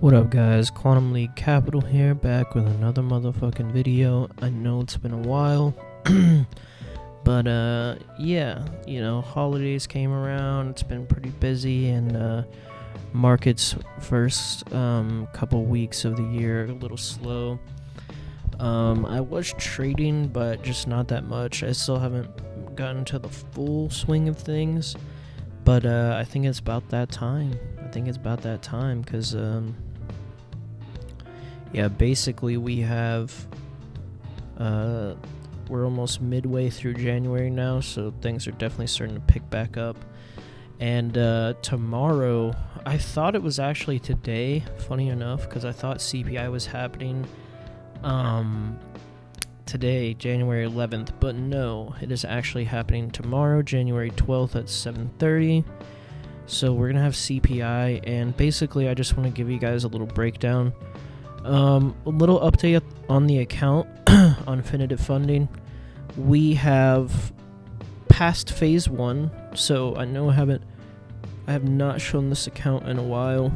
What up guys, Quantum League Capital here, back with another motherfucking video. I know it's been a while, but yeah, you know, holidays came around, it's been pretty busy, and markets first couple weeks of the year a little slow. I was trading, but just not that much. I still haven't gotten to the full swing of things, but I think it's about that time. Because yeah, basically we have we're almost midway through January now, so things are definitely starting to pick back up. And tomorrow, I thought it was actually today, funny enough, because I thought CPI was happening today, January 11th, but no, it is actually happening tomorrow, January 12th at 7:30. So we're gonna have CPI, and basically I just want to give you guys a little breakdown, a little update on the account on Finotive funding. We have passed phase 1, so I know I have not shown this account in a while,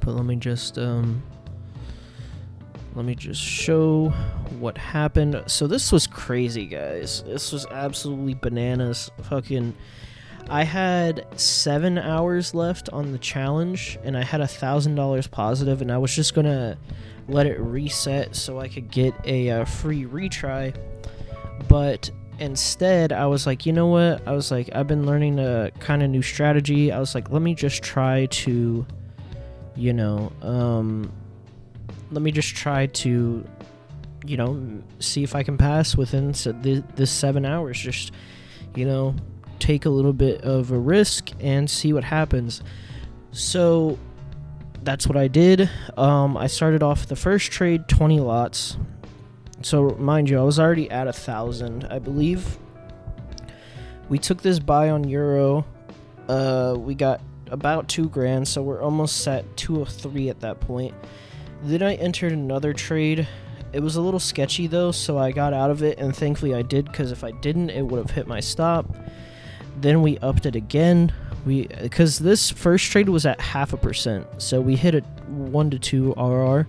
but let me just show what happened. So this was crazy, guys. This was absolutely bananas. I had 7 hours left on the challenge, and I had $1,000 positive, and I was just gonna let it reset so I could get a free retry. But instead, I was like, you know what? I was like, I've been learning a kind of new strategy. I was like, let me just try to, you know, see if I can pass within this 7 hours. Just, you know, take a little bit of a risk and see what happens. So that's what I did. I started off the first trade 20 lots. So mind you, I was already at 1,000, I believe. We took this buy on Euro. We got about 2 grand, so we're almost at 203 at that point. Then I entered another trade. It was a little sketchy though, so I got out of it, and thankfully I did, because if I didn't, it would have hit my stop. Then we upped it again. Because this first trade was at 0.5%, so we hit a 1 to 2 RR.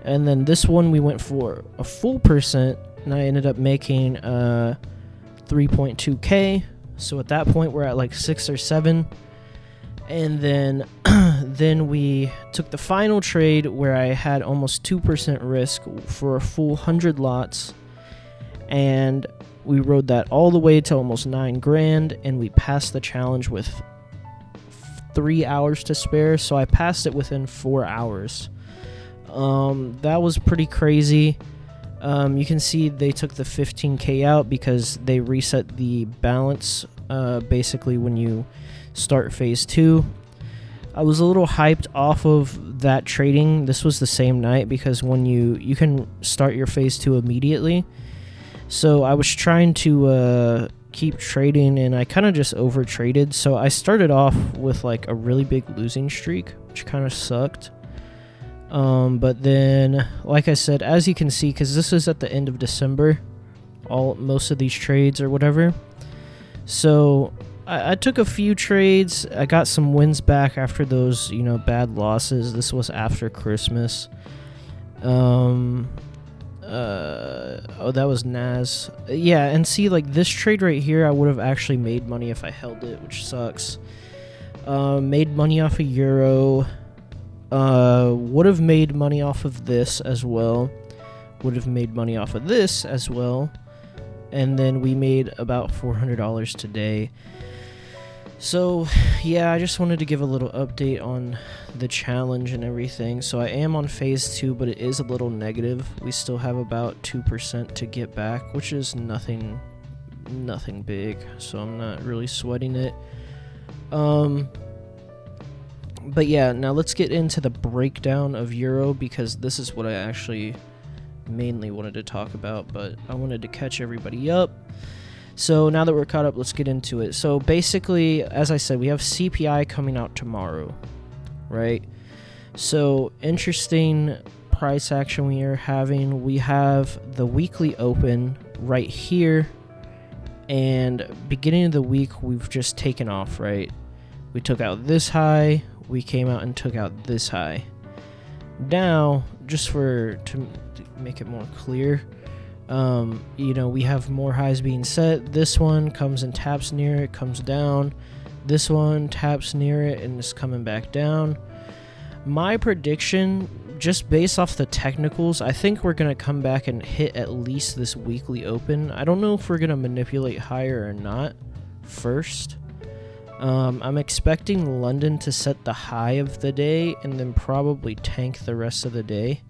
And then this one we went for a full percent, and I ended up making 3.2k. So at that point we're at like 6 or 7. And then then we took the final trade where I had almost 2% risk for a full 100 lots, and we rode that all the way to almost 9 grand, and we passed the challenge with 3 hours to spare. So I passed it within 4 hours. That was pretty crazy. You can see they took the 15k out because they reset the balance basically when you start phase 2. I was a little hyped off of that trading. This was the same night, because when you can start your phase 2 immediately. So I was trying to keep trading, and I kind of just over traded. So I started off with like a really big losing streak, which kind of sucked. But then, like I said, as you can see, because this is at the end of December, most of these trades or whatever. So I took a few trades. I got some wins back after those, you know, bad losses. This was after Christmas. Oh, that was Nas. Yeah, and see, like this trade right here, I would have actually made money if I held it, which sucks. Made money off of Euro. Would have made money off of this as well. Would have made money off of this as well. And then we made about $400 today. So yeah, I just wanted to give a little update on the challenge and everything. So I am on phase 2, but it is a little negative. We still have about 2% to get back, which is nothing big, so I'm not really sweating it. But yeah, now let's get into the breakdown of Euro, because this is what I actually mainly wanted to talk about, but I wanted to catch everybody up. So now that we're caught up, let's get into it. So basically, as I said, we have CPI coming out tomorrow, right? So interesting price action we are having. We have the weekly open right here, and beginning of the week we've just taken off, right? We took out this high. We came out and took out this high. Now, just to make it more clear, we have more highs being set. This one comes and taps near it, comes down. This one taps near it and is coming back down. My prediction, just based off the technicals, I think we're going to come back and hit at least this weekly open. I don't know if we're going to manipulate higher or not first. I'm expecting London to set the high of the day and then probably tank the rest of the day.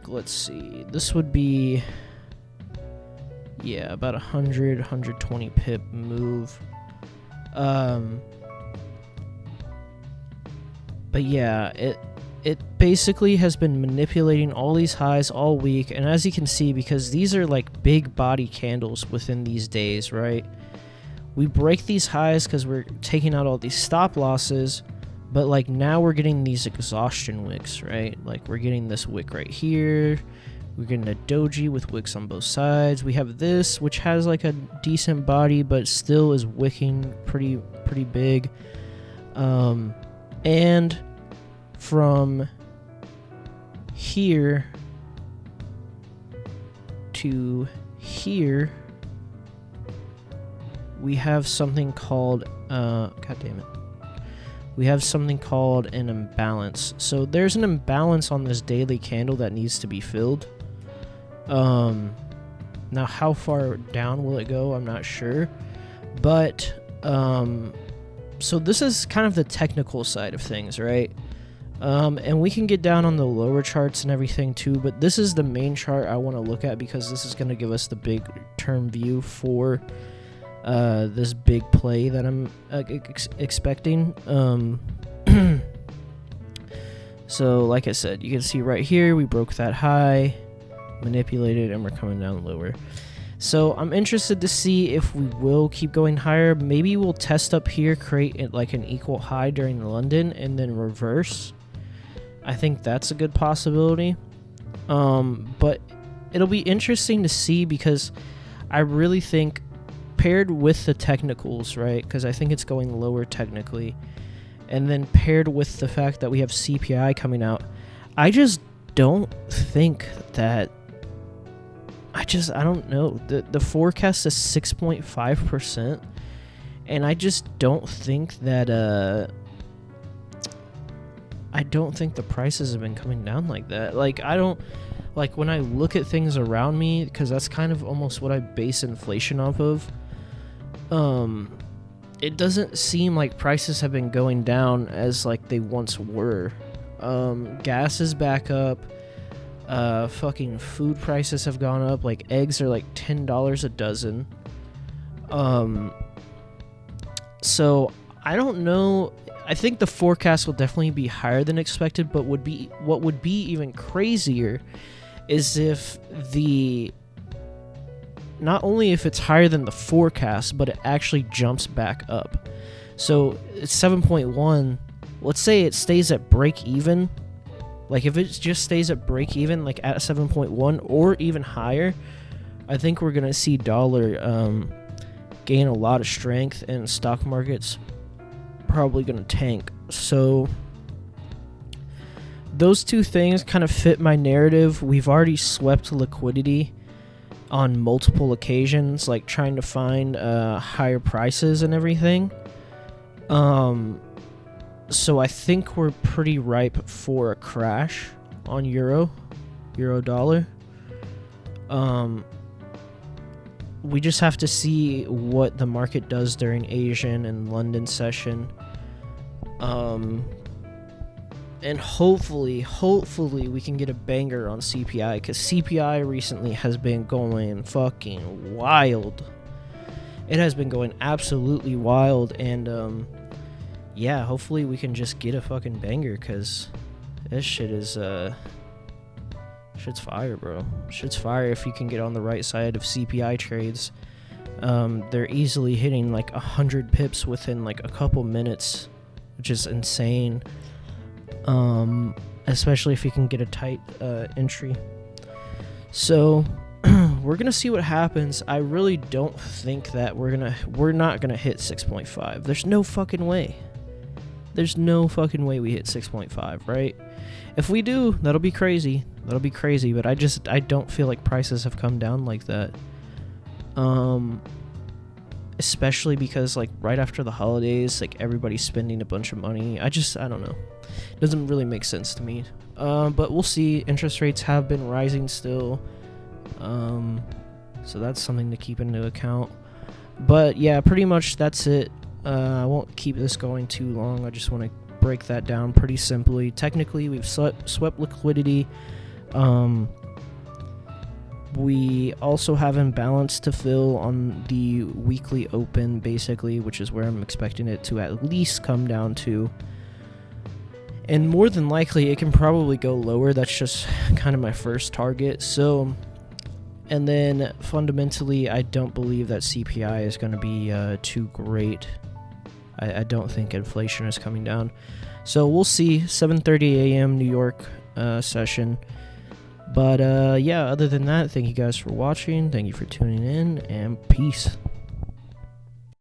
Let's see. This would be, about 120 pip move. But yeah, it basically has been manipulating all these highs all week. And as you can see, because these are like big body candles within these days, right? We break these highs because we're taking out all these stop losses. But like now we're getting these exhaustion wicks, right? Like we're getting this wick right here. We're getting a doji with wicks on both sides. We have this, which has like a decent body, but still is wicking pretty big. And from here to here, we have something called, God damn it. We have something called an imbalance. So there's an imbalance on this daily candle that needs to be filled. Now how far down will it go? I'm not sure. But, so this is kind of the technical side of things, right? And we can get down on the lower charts and everything too, but this is the main chart I want to look at because this is going to give us the big term view for this big play that I'm expecting. So like I said, you can see right here, we broke that high, manipulated, and we're coming down lower. So I'm interested to see if we will keep going higher. Maybe we'll test up here, create like an equal high during London, and then reverse. I think that's a good possibility. But it'll be interesting to see because I really think paired with the technicals, right? Because I think it's going lower technically. And then paired with the fact that we have CPI coming out, I just don't think that... I don't know. The forecast is 6.5%. And I just don't think that... I don't think the prices have been coming down like that. Like, I don't... Like, when I look at things around me, because that's kind of almost what I base inflation off of, it doesn't seem like prices have been going down as, like, they once were. Gas is back up. Fucking food prices have gone up. Like, eggs are, like, $10 a dozen. So, I don't know... I think the forecast will definitely be higher than expected, but what would be even crazier is if not only if it's higher than the forecast, but it actually jumps back up. So it's 7.1. Let's say it stays at break even. Like if it just stays at break even, like at 7.1 or even higher, I think we're gonna see dollar gain a lot of strength, and stock markets probably gonna tank. So those two things kind of fit my narrative. We've already swept liquidity on multiple occasions, like trying to find higher prices and everything. So I think we're pretty ripe for a crash on euro dollar. We just have to see what the market does during Asian and London session. And hopefully we can get a banger on CPI, because CPI recently has been going fucking wild. It has been going absolutely wild, and yeah, hopefully we can just get a fucking banger, because this shit is shit's fire, bro. Shit's fire if you can get on the right side of CPI trades. They're easily hitting like 100 pips within like a couple minutes, which is insane. Especially if you can get a tight entry. So we're gonna see what happens. I really don't think that we're not gonna hit 6.5. There's no fucking way. There's no fucking way we hit 6.5, right? If we do, that'll be crazy. That'll be crazy, but I don't feel like prices have come down like that. Especially because, like, right after the holidays, like, everybody's spending a bunch of money. I don't know. It doesn't really make sense to me. But we'll see. Interest rates have been rising still. So that's something to keep into account. But yeah, pretty much that's it. I won't keep this going too long. I just want to break that down pretty simply. Technically, we've swept liquidity. We also have imbalance to fill on the weekly open, basically, which is where I'm expecting it to at least come down to. And more than likely, it can probably go lower. That's just kind of my first target. So, and then fundamentally, I don't believe that CPI is going to be too great. I don't think inflation is coming down. So we'll see. 7:30 a.m. New York session. But yeah, other than that, thank you guys for watching. Thank you for tuning in, and peace.